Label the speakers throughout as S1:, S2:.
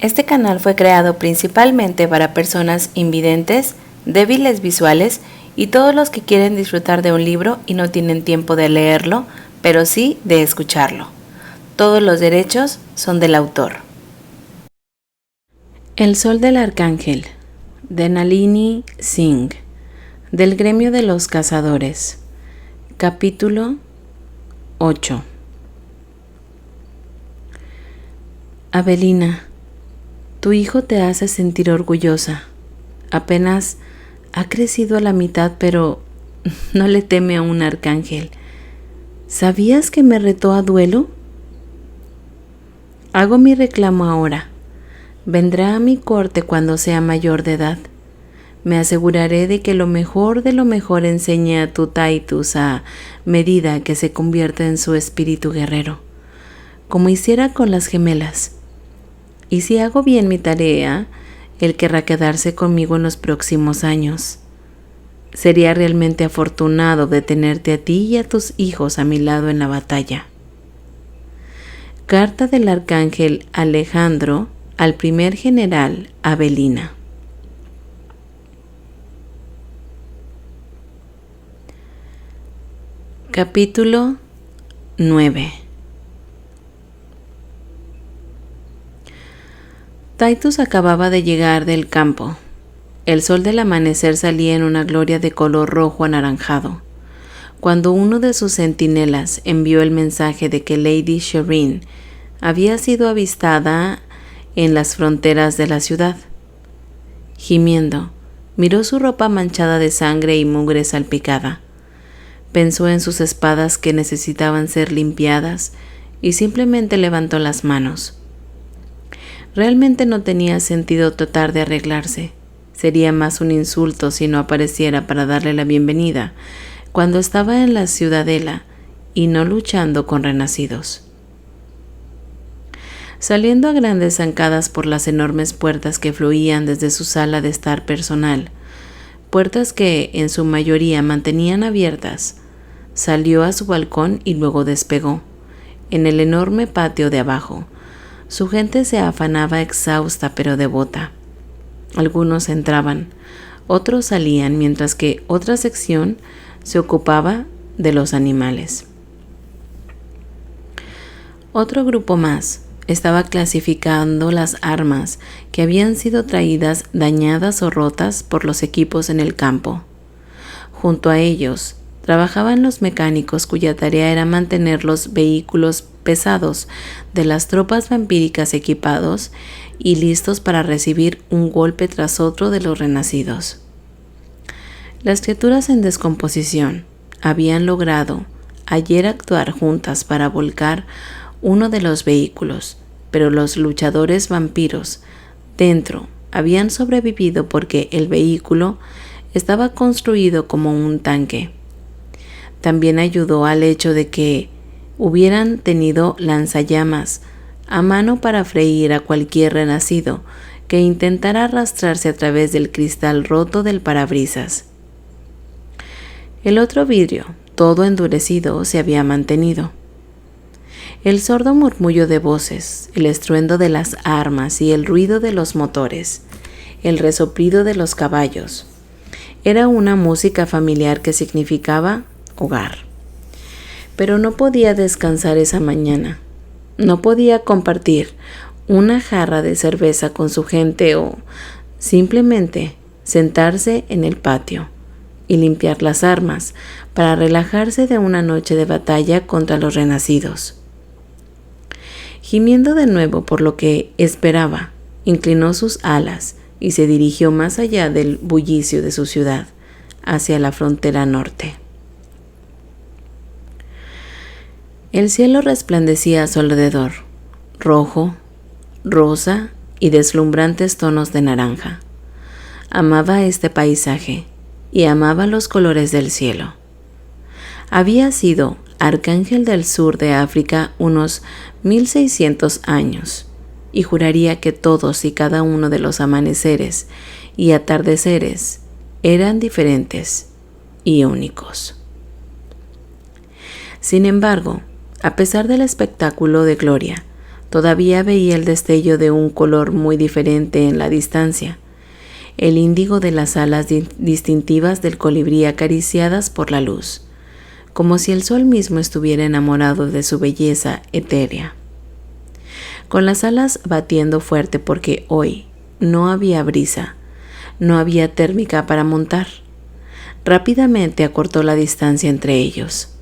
S1: Este canal fue creado principalmente para personas invidentes, débiles visuales y todos los que quieren disfrutar de un libro y no tienen tiempo de leerlo, pero sí de escucharlo. Todos los derechos son del autor. El Sol del Arcángel, de Nalini Singh, del Gremio de los Cazadores. Capítulo 8. Avelina, tu hijo te hace sentir orgullosa. Apenas ha crecido a la mitad, pero no le teme a un arcángel. ¿Sabías que me retó a duelo? Hago mi reclamo ahora. Vendrá a mi corte cuando sea mayor de edad. Me aseguraré de que lo mejor de lo mejor enseñe a tu Titus a medida que se convierta en su espíritu guerrero, como hiciera con las gemelas. Y si hago bien mi tarea, él querrá quedarse conmigo en los próximos años. Sería realmente afortunado de tenerte a ti y a tus hijos a mi lado en la batalla. Carta del Arcángel Alejandro al primer general Avelina. Capítulo 9. Titus acababa de llegar del campo. El sol del amanecer salía en una gloria de color rojo anaranjado, cuando uno de sus centinelas envió el mensaje de que Lady Shireen había sido avistada en las fronteras de la ciudad. Gimiendo, miró su ropa manchada de sangre y mugre salpicada. Pensó en sus espadas que necesitaban ser limpiadas y simplemente levantó las manos. Realmente no tenía sentido tratar de arreglarse. Sería más un insulto si no apareciera para darle la bienvenida cuando estaba en la ciudadela y no luchando con renacidos. Saliendo a grandes zancadas por las enormes puertas que fluían desde su sala de estar personal, puertas que en su mayoría mantenían abiertas, salió a su balcón y luego despegó. En el enorme patio de abajo, su gente se afanaba exhausta pero devota. Algunos entraban, otros salían, mientras que otra sección se ocupaba de los animales. Otro grupo más estaba clasificando las armas que habían sido traídas dañadas o rotas por los equipos en el campo. Junto a ellos trabajaban los mecánicos cuya tarea era mantener los vehículos pesados de las tropas vampíricas equipados y listos para recibir un golpe tras otro de los renacidos. Las criaturas en descomposición habían logrado ayer actuar juntas para volcar uno de los vehículos, pero los luchadores vampiros dentro habían sobrevivido porque el vehículo estaba construido como un tanque. También ayudó al hecho de que hubieran tenido lanzallamas a mano para freír a cualquier renacido que intentara arrastrarse a través del cristal roto del parabrisas. El otro vidrio, todo endurecido, se había mantenido. El sordo murmullo de voces, el estruendo de las armas y el ruido de los motores, el resoplido de los caballos, era una música familiar que significaba hogar. Pero no podía descansar esa mañana. No podía compartir una jarra de cerveza con su gente o simplemente sentarse en el patio y limpiar las armas para relajarse de una noche de batalla contra los renacidos. Gimiendo de nuevo por lo que esperaba, inclinó sus alas y se dirigió más allá del bullicio de su ciudad, hacia la frontera norte. El cielo resplandecía a su alrededor, rojo, rosa y deslumbrantes tonos de naranja. Amaba este paisaje y amaba los colores del cielo. Había sido arcángel del sur de África unos 1600 años y juraría que todos y cada uno de los amaneceres y atardeceres eran diferentes y únicos. Sin embargo, a pesar del espectáculo de gloria, Todavía veía el destello de un color muy diferente en la distancia, el índigo de las alas distintivas del colibrí acariciadas por la luz, como si el sol mismo estuviera enamorado de su belleza etérea. Con las alas batiendo fuerte porque hoy no había brisa, no había térmica para montar. Rápidamente acortó la distancia entre ellos.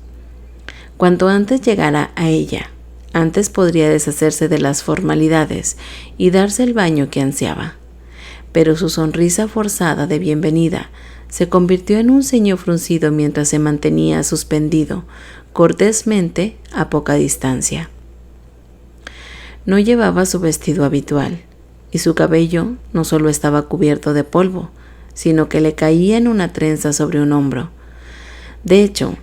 S1: Cuanto antes llegara a ella, antes podría deshacerse de las formalidades y darse el baño que ansiaba. Pero su sonrisa forzada de bienvenida se convirtió en un ceño fruncido mientras se mantenía suspendido, cortésmente, a poca distancia. No llevaba su vestido habitual, y su cabello no solo estaba cubierto de polvo, sino que le caía en una trenza sobre un hombro. De hecho,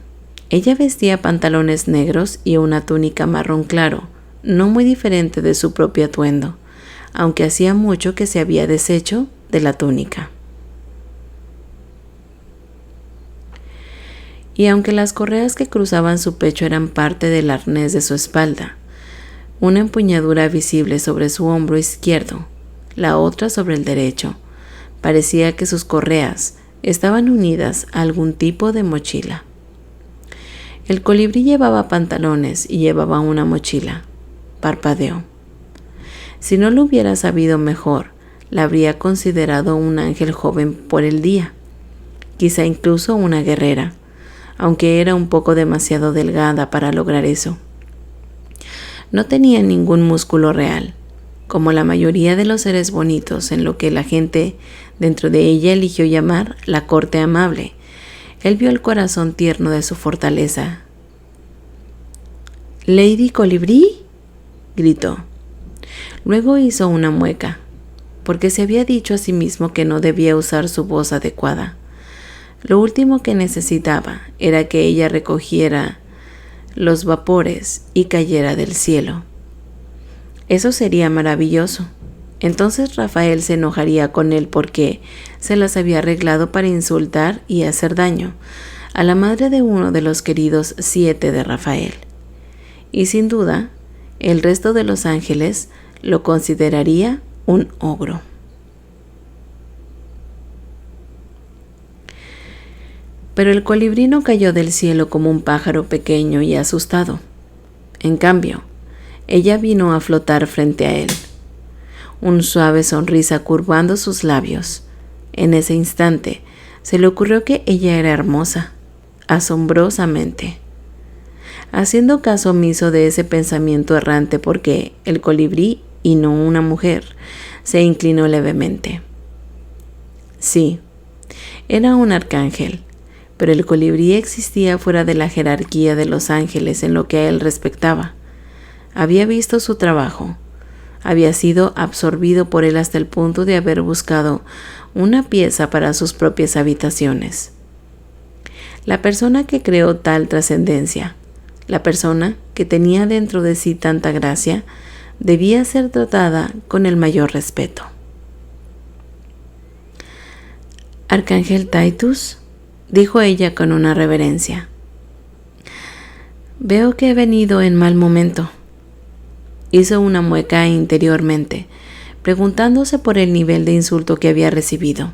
S1: ella vestía pantalones negros y una túnica marrón claro, no muy diferente de su propio atuendo, aunque hacía mucho que se había deshecho de la túnica. Y aunque las correas que cruzaban su pecho eran parte del arnés de su espalda, una empuñadura visible sobre su hombro izquierdo, la otra sobre el derecho, parecía que sus correas estaban unidas a algún tipo de mochila. El colibrí llevaba pantalones y llevaba una mochila. Parpadeó. Si no lo hubiera sabido mejor, la habría considerado un ángel joven por el día, quizá incluso una guerrera, aunque era un poco demasiado delgada para lograr eso. No tenía ningún músculo real, como la mayoría de los seres bonitos en lo que la gente dentro de ella eligió llamar la corte amable. Él vio el corazón tierno de su fortaleza. «¿Lady Colibrí?», gritó. Luego hizo una mueca, porque se había dicho a sí mismo que no debía usar su voz adecuada. Lo último que necesitaba era que ella recogiera los vapores y cayera del cielo. Eso sería maravilloso. Entonces Rafael se enojaría con él porque se las había arreglado para insultar y hacer daño a la madre de uno de los queridos 7 de Rafael. Y sin duda, el resto de los ángeles lo consideraría un ogro. Pero el colibrí no cayó del cielo como un pájaro pequeño y asustado. En cambio, ella vino a flotar frente a él, una suave sonrisa curvando sus labios. En ese instante, se le ocurrió que ella era hermosa, asombrosamente. Haciendo caso omiso de ese pensamiento errante porque el colibrí, y no una mujer, se inclinó levemente. Sí, era un arcángel, pero el colibrí existía fuera de la jerarquía de los ángeles en lo que a él respectaba. Había visto su trabajo, había sido absorbido por él hasta el punto de haber buscado una pieza para sus propias habitaciones. La persona que creó tal trascendencia, la persona que tenía dentro de sí tanta gracia, debía ser tratada con el mayor respeto. «Arcángel Titus», dijo ella con una reverencia. «Veo que he venido en mal momento». Hizo una mueca interiormente, preguntándose por el nivel de insulto que había recibido.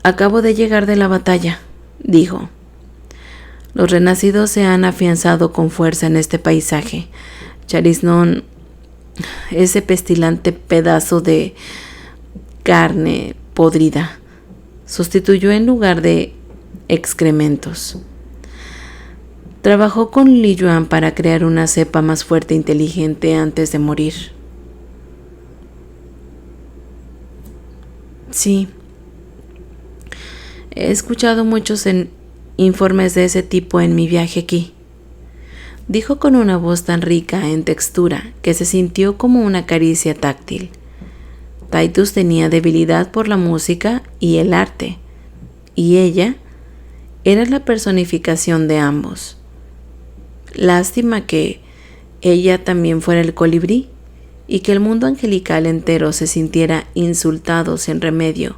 S1: «Acabo de llegar de la batalla», dijo. «Los renacidos se han afianzado con fuerza en este paisaje. Charisnón, ese pestilente pedazo de carne podrida, sustituyó en lugar de excrementos. Trabajó con Li Yuan para crear una cepa más fuerte e inteligente antes de morir». «Sí, he escuchado muchos informes de ese tipo en mi viaje aquí», dijo con una voz tan rica en textura que se sintió como una caricia táctil. Titus tenía debilidad por la música y el arte, y ella era la personificación de ambos. Lástima que ella también fuera el colibrí y que el mundo angelical entero se sintiera insultado sin remedio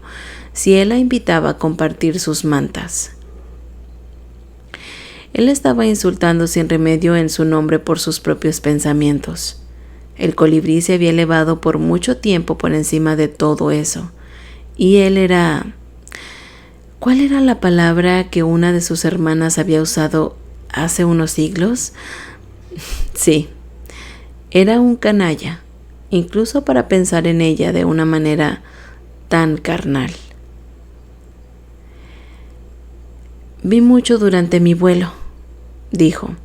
S1: si él la invitaba a compartir sus mantas. Él estaba insultando sin remedio en su nombre por sus propios pensamientos. El colibrí se había elevado por mucho tiempo por encima de todo eso, y él era... ¿Cuál era la palabra que una de sus hermanas había usado hace unos siglos? Sí, era un canalla, incluso para pensar en ella de una manera tan carnal. Vi mucho durante mi vuelo, dijo.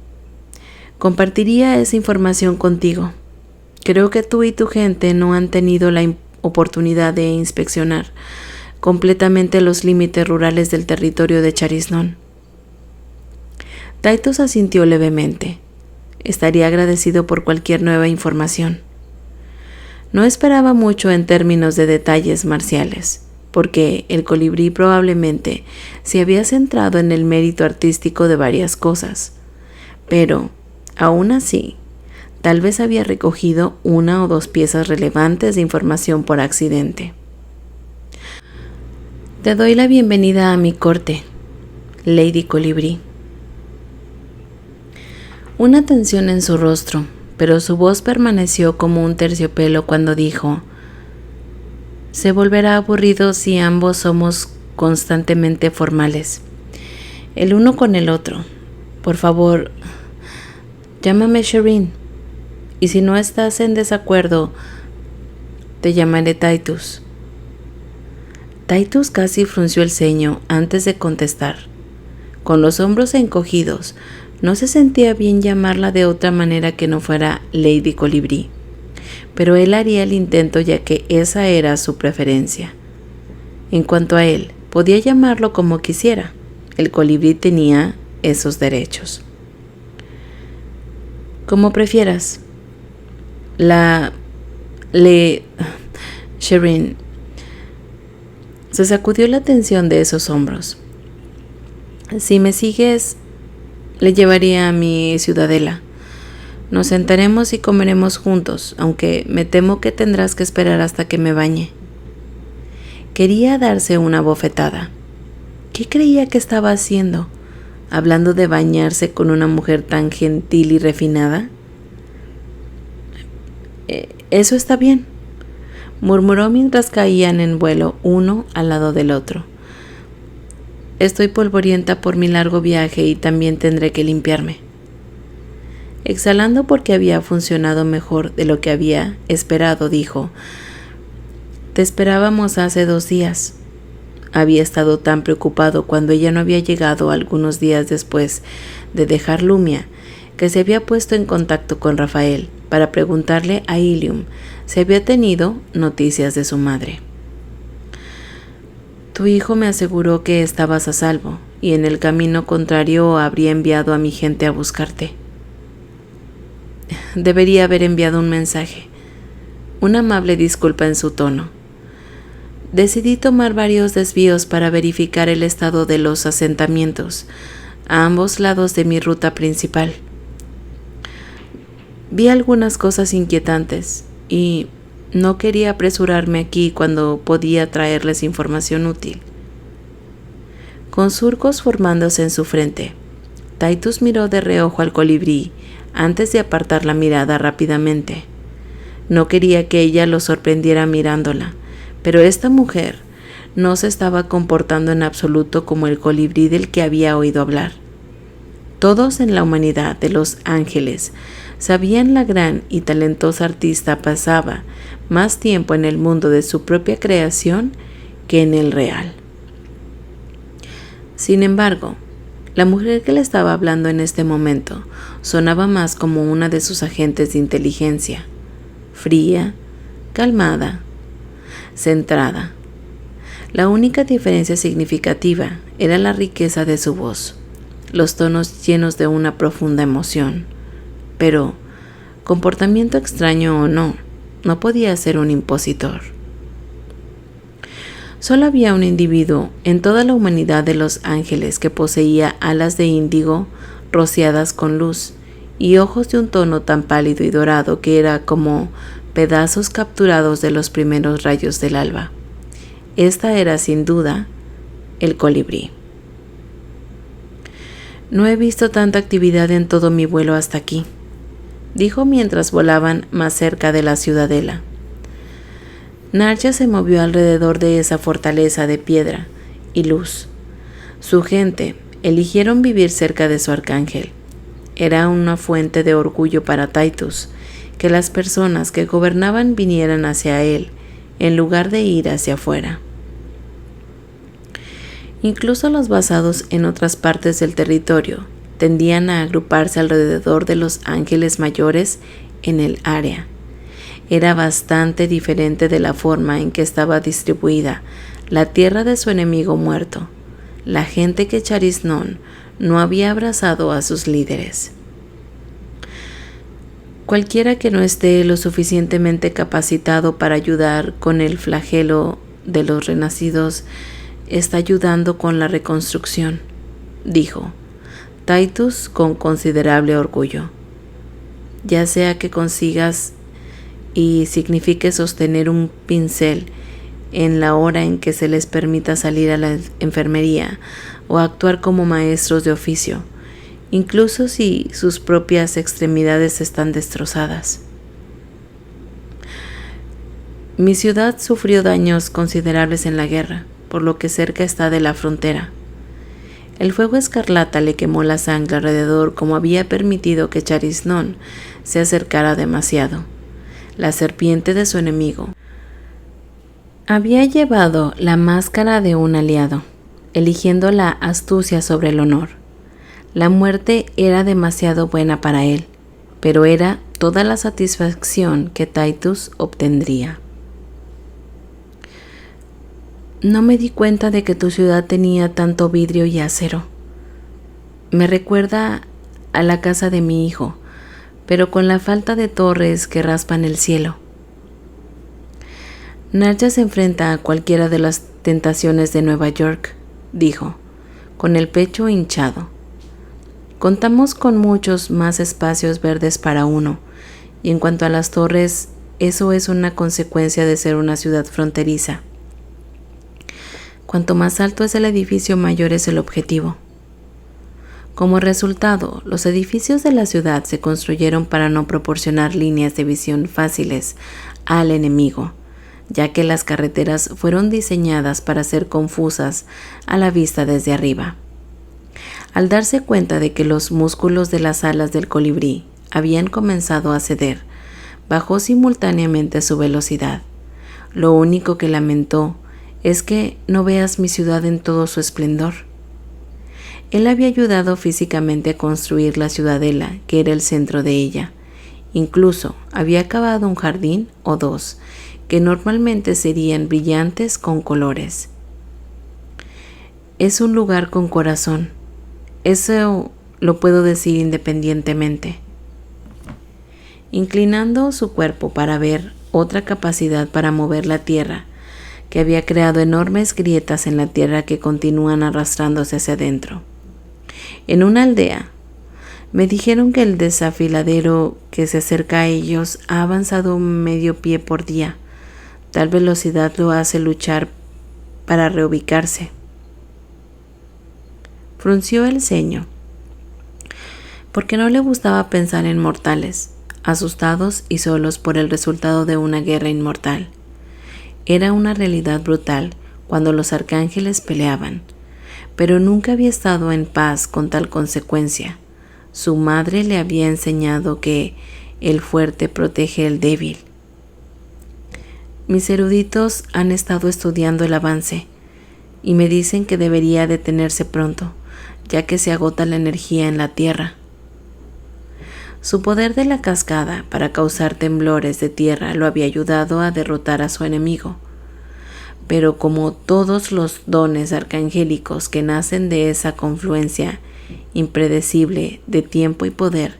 S1: Compartiría esa información contigo. Creo que tú y tu gente no han tenido la oportunidad de inspeccionar completamente los límites rurales del territorio de Charisnón. Titus asintió levemente. Estaría agradecido por cualquier nueva información. No esperaba mucho en términos de detalles marciales, porque el colibrí probablemente se había centrado en el mérito artístico de varias cosas, pero, aún así, tal vez había recogido una o dos piezas relevantes de información por accidente. Te doy la bienvenida a mi corte, Lady Colibrí. Una tensión en su rostro, pero su voz permaneció como un terciopelo cuando dijo: se volverá aburrido si ambos somos constantemente formales, el uno con el otro. Por favor, llámame Shireen, y si no estás en desacuerdo, te llamaré Titus. Titus casi frunció el ceño antes de contestar. Con los hombros encogidos, no se sentía bien llamarla de otra manera que no fuera Lady Colibrí, pero él haría el intento ya que esa era su preferencia. En cuanto a él, podía llamarlo como quisiera. El colibrí tenía esos derechos. Como prefieras. Shireen se sacudió la tensión de esos hombros. Si me sigues, le llevaría a mi ciudadela. Nos sentaremos y comeremos juntos, aunque me temo que tendrás que esperar hasta que me bañe. Quería darse una bofetada. ¿Qué creía que estaba haciendo? ¿Hablando de bañarse con una mujer tan gentil y refinada? Eso está bien, murmuró mientras caían en vuelo uno al lado del otro. Estoy polvorienta por mi largo viaje y también tendré que limpiarme. Exhalando porque había funcionado mejor de lo que había esperado, dijo: te esperábamos hace 2 días. Había estado tan preocupado cuando ella no había llegado algunos días después de dejar Lumia, que se había puesto en contacto con Rafael para preguntarle a Ilium si había tenido noticias de su madre. Tu hijo me aseguró que estabas a salvo y en el camino contrario habría enviado a mi gente a buscarte. Debería haber enviado un mensaje. Una amable disculpa en su tono. Decidí tomar varios desvíos para verificar el estado de los asentamientos a ambos lados de mi ruta principal. Vi algunas cosas inquietantes y no quería apresurarme aquí cuando podía traerles información útil. Con surcos formándose en su frente, Titus miró de reojo al colibrí antes de apartar la mirada rápidamente. No quería que ella lo sorprendiera mirándola, pero esta mujer no se estaba comportando en absoluto como el colibrí del que había oído hablar. Todos en la humanidad de Los Ángeles sabían la gran y talentosa artista pasaba más tiempo en el mundo de su propia creación que en el real. Sin embargo, la mujer que le estaba hablando en este momento sonaba más como una de sus agentes de inteligencia, fría, calmada, centrada. La única diferencia significativa era la riqueza de su voz, los tonos llenos de una profunda emoción. Pero, comportamiento extraño o no, no podía ser un impositor. Solo había un individuo en toda la humanidad de Los Ángeles que poseía alas de índigo rociadas con luz y ojos de un tono tan pálido y dorado que era como pedazos capturados de los primeros rayos del alba. Esta era sin duda el colibrí. No he visto tanta actividad en todo mi vuelo hasta aquí, dijo mientras volaban más cerca de la ciudadela. Narja se movió alrededor de esa fortaleza de piedra y luz. Su gente eligieron vivir cerca de su arcángel. Era una fuente de orgullo para Titus que las personas que gobernaban vinieran hacia él en lugar de ir hacia afuera. Incluso los basados en otras partes del territorio tendían a agruparse alrededor de los ángeles mayores en el área. Era bastante diferente de la forma en que estaba distribuida la tierra de su enemigo muerto, la gente que Charisnón no había abrazado a sus líderes. Cualquiera que no esté lo suficientemente capacitado para ayudar con el flagelo de los renacidos está ayudando con la reconstrucción, dijo Titus con considerable orgullo. Ya sea que consigas y signifique sostener un pincel en la hora en que se les permita salir a la enfermería o actuar como maestros de oficio, incluso si sus propias extremidades están destrozadas. Mi ciudad sufrió daños considerables en la guerra, por lo que cerca está de la frontera. El fuego escarlata le quemó la sangre alrededor como había permitido que Charisnón se acercara demasiado. La serpiente de su enemigo había llevado la máscara de un aliado, eligiendo la astucia sobre el honor. La muerte era demasiado buena para él, pero era toda la satisfacción que Titus obtendría. No me di cuenta de que tu ciudad tenía tanto vidrio y acero. Me recuerda a la casa de mi hijo, pero con la falta de torres que raspan el cielo. Narja se enfrenta a cualquiera de las tentaciones de Nueva York, dijo, con el pecho hinchado. Contamos con muchos más espacios verdes para uno, y en cuanto a las torres, eso es una consecuencia de ser una ciudad fronteriza. Cuanto más alto es el edificio, mayor es el objetivo. Como resultado, los edificios de la ciudad se construyeron para no proporcionar líneas de visión fáciles al enemigo, ya que las carreteras fueron diseñadas para ser confusas a la vista desde arriba. Al darse cuenta de que los músculos de las alas del colibrí habían comenzado a ceder, bajó simultáneamente su velocidad. Lo único que lamentó es que no veas mi ciudad en todo su esplendor. Él había ayudado físicamente a construir la ciudadela, que era el centro de ella. Incluso había acabado un jardín o dos, que normalmente serían brillantes con colores. Es un lugar con corazón. Eso lo puedo decir independientemente. Inclinando su cuerpo para ver otra capacidad para mover la tierra, que había creado enormes grietas en la tierra que continúan arrastrándose hacia adentro. En una aldea, me dijeron que el desafiladero que se acerca a ellos ha avanzado medio pie por día. Tal velocidad lo hace luchar para reubicarse. Frunció el ceño, porque no le gustaba pensar en mortales, asustados y solos por el resultado de una guerra inmortal. Era una realidad brutal cuando los arcángeles peleaban, pero nunca había estado en paz con tal consecuencia. Su madre le había enseñado que el fuerte protege al débil. Mis eruditos han estado estudiando el avance y me dicen que debería detenerse pronto, ya que se agota la energía en la tierra. Su poder de la cascada para causar temblores de tierra lo había ayudado a derrotar a su enemigo. Pero como todos los dones arcangélicos que nacen de esa confluencia impredecible de tiempo y poder,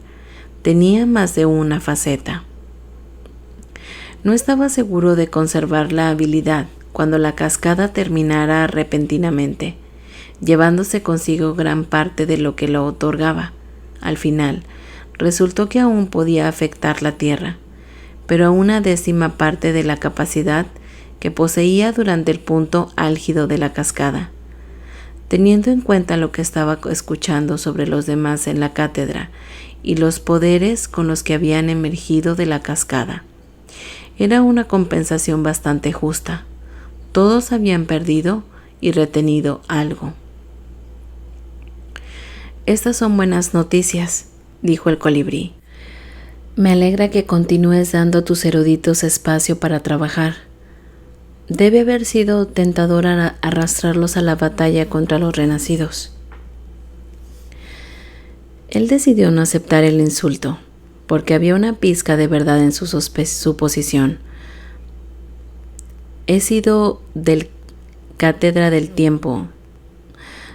S1: tenía más de una faceta. No estaba seguro de conservar la habilidad cuando la cascada terminara repentinamente, llevándose consigo gran parte de lo que lo otorgaba. Al final, resultó que aún podía afectar la tierra, pero a una 10ª parte de la capacidad que poseía durante el punto álgido de la cascada. teniendo en cuenta lo que estaba escuchando sobre los demás en la cátedra y los poderes con los que habían emergido de la cascada. Era una compensación bastante justa. Todos habían perdido y retenido algo. «Estas son buenas noticias», dijo el colibrí. «Me alegra que continúes dando a tus eruditos espacio para trabajar. Debe haber sido tentador arrastrarlos a la batalla contra los renacidos». Él decidió no aceptar el insulto, porque había una pizca de verdad en su suposición. «He sido del cátedra del tiempo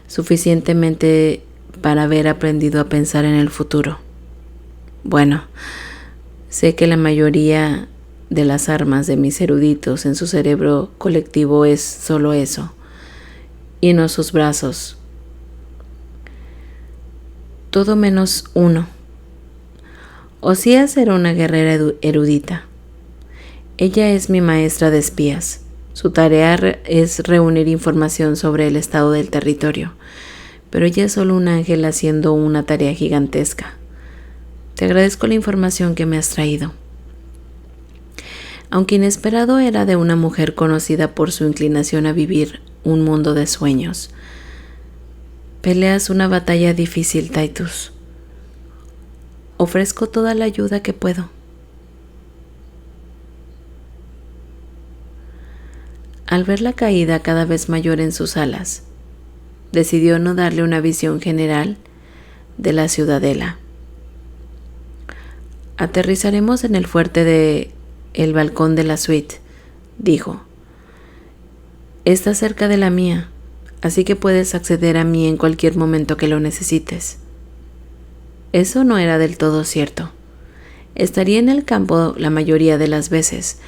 S1: suficientemente para haber aprendido a pensar en el futuro. Bueno, sé que la mayoría de las armas de mis eruditos en su cerebro colectivo es solo eso, y no sus brazos. Todo menos uno. Osías era una guerrera erudita. Ella es mi maestra de espías. Su tarea es reunir información sobre el estado del territorio, pero ella es solo un ángel haciendo una tarea gigantesca. Te agradezco la información que me has traído». Aunque inesperado, era de una mujer conocida por su inclinación a vivir un mundo de sueños. «Peleas una batalla difícil, Titus. Ofrezco toda la ayuda que puedo». Al ver la caída cada vez mayor en sus alas, decidió no darle una visión general de la ciudadela. «Aterrizaremos en el fuerte de el balcón de la suite», dijo. «Está cerca de la mía, así que puedes acceder a mí en cualquier momento que lo necesites». Eso no era del todo cierto. Estaría en el campo la mayoría de las veces,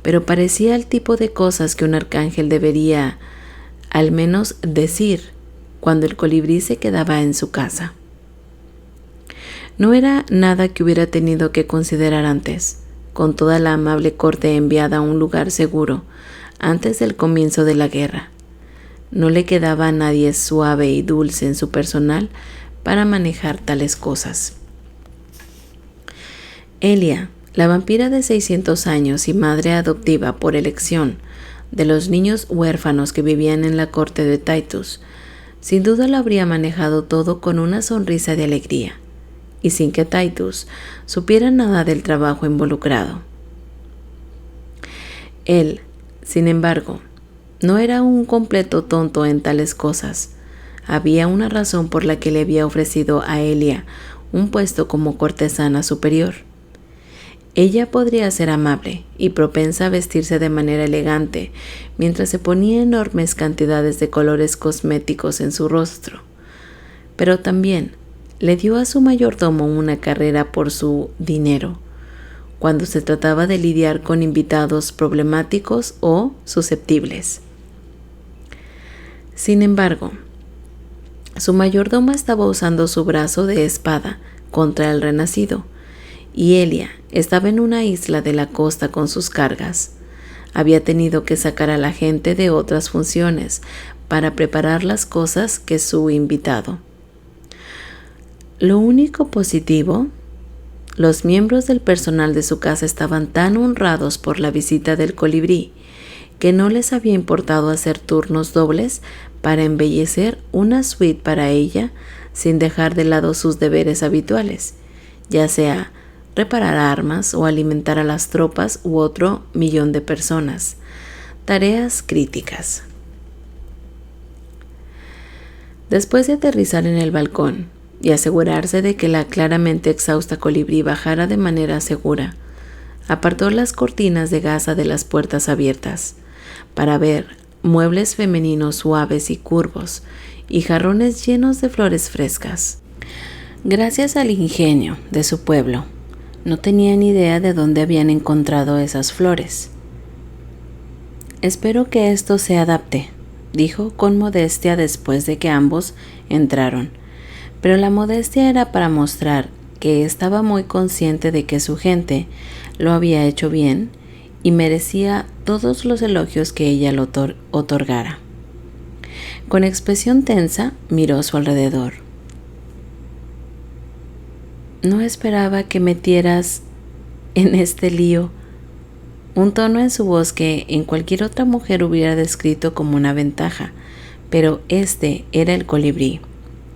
S1: pero parecía el tipo de cosas que un arcángel debería, al menos, decir cuando el colibrí se quedaba en su casa. No era nada que hubiera tenido que considerar antes, con toda la amable corte enviada a un lugar seguro antes del comienzo de la guerra. No le quedaba a nadie suave y dulce en su personal para manejar tales cosas. Elia, la vampira de 600 años y madre adoptiva por elección de los niños huérfanos que vivían en la corte de Titus, sin duda lo habría manejado todo con una sonrisa de alegría, y sin que Titus supiera nada del trabajo involucrado. Él, sin embargo, no era un completo tonto en tales cosas. Había una razón por la que le había ofrecido a Elia un puesto como cortesana superior. Ella podría ser amable y propensa a vestirse de manera elegante mientras se ponía enormes cantidades de colores cosméticos en su rostro, pero también le dio a su mayordomo una carrera por su dinero cuando se trataba de lidiar con invitados problemáticos o susceptibles. Sin embargo, su mayordomo estaba usando su brazo de espada contra el renacido, y Elia estaba en una isla de la costa con sus cargas. Había tenido que sacar a la gente de otras funciones para preparar las cosas que su invitado. Lo único positivo, los miembros del personal de su casa estaban tan honrados por la visita del colibrí que no les había importado hacer turnos dobles para embellecer una suite para ella sin dejar de lado sus deberes habituales, ya sea reparar armas o alimentar a las tropas u otro millón de personas. Tareas críticas. Después de aterrizar en el balcón y asegurarse de que la claramente exhausta colibrí bajara de manera segura, apartó las cortinas de gasa de las puertas abiertas para ver muebles femeninos suaves y curvos y jarrones llenos de flores frescas. Gracias al ingenio de su pueblo, no tenían idea de dónde habían encontrado esas flores. «Espero que esto se adapte», dijo con modestia después de que ambos entraron, pero la modestia era para mostrar que estaba muy consciente de que su gente lo había hecho bien y merecía todos los elogios que ella le otorgara. Con expresión tensa, miró a su alrededor. No esperaba que metieras en este lío. Un tono en su voz que en cualquier otra mujer hubiera descrito como una ventaja, pero este era el colibrí.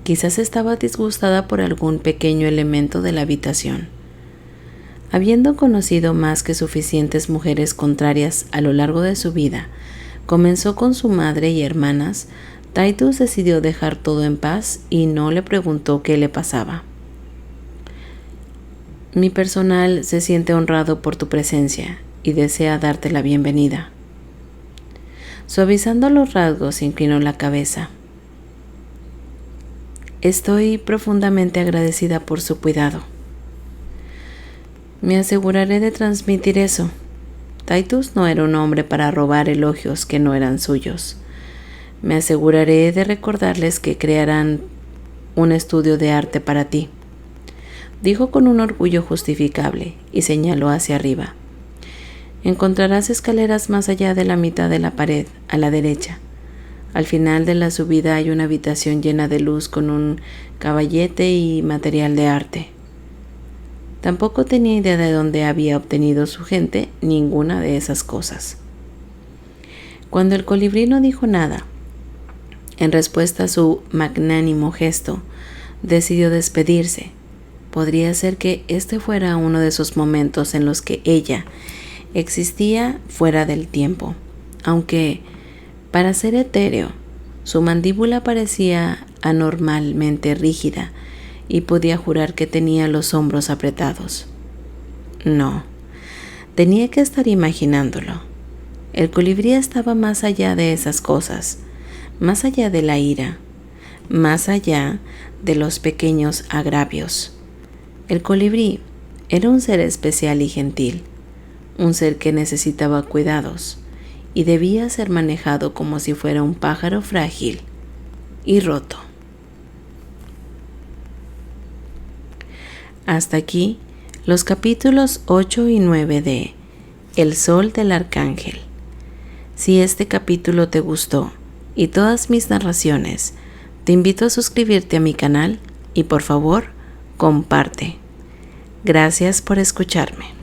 S1: Quizás estaba disgustada por algún pequeño elemento de la habitación. Habiendo conocido más que suficientes mujeres contrarias a lo largo de su vida, comenzó con su madre y hermanas. Titus decidió dejar todo en paz y no le preguntó qué le pasaba. Mi personal se siente honrado por tu presencia y desea darte la bienvenida. Suavizando los rasgos, inclinó la cabeza. Estoy profundamente agradecida por su cuidado. Me aseguraré de transmitir eso. Titus no era un hombre para robar elogios que no eran suyos. Me aseguraré de recordarles que crearán un estudio de arte para ti, dijo con un orgullo justificable y señaló hacia arriba. Encontrarás escaleras más allá de la mitad de la pared, a la derecha. Al final de la subida hay una habitación llena de luz con un caballete y material de arte. Tampoco tenía idea de dónde había obtenido su gente ninguna de esas cosas. Cuando el colibrí no dijo nada, en respuesta a su magnánimo gesto, decidió despedirse. Podría ser que este fuera uno de esos momentos en los que ella existía fuera del tiempo, aunque, para ser etéreo, su mandíbula parecía anormalmente rígida y podía jurar que tenía los hombros apretados. No, tenía que estar imaginándolo. El colibrí estaba más allá de esas cosas, más allá de la ira, más allá de los pequeños agravios. El colibrí era un ser especial y gentil, un ser que necesitaba cuidados y debía ser manejado como si fuera un pájaro frágil y roto. Hasta aquí los capítulos 8 y 9 de El Sol del Arcángel. Si este capítulo te gustó y todas mis narraciones, te invito a suscribirte a mi canal y por favor, comparte. Gracias por escucharme.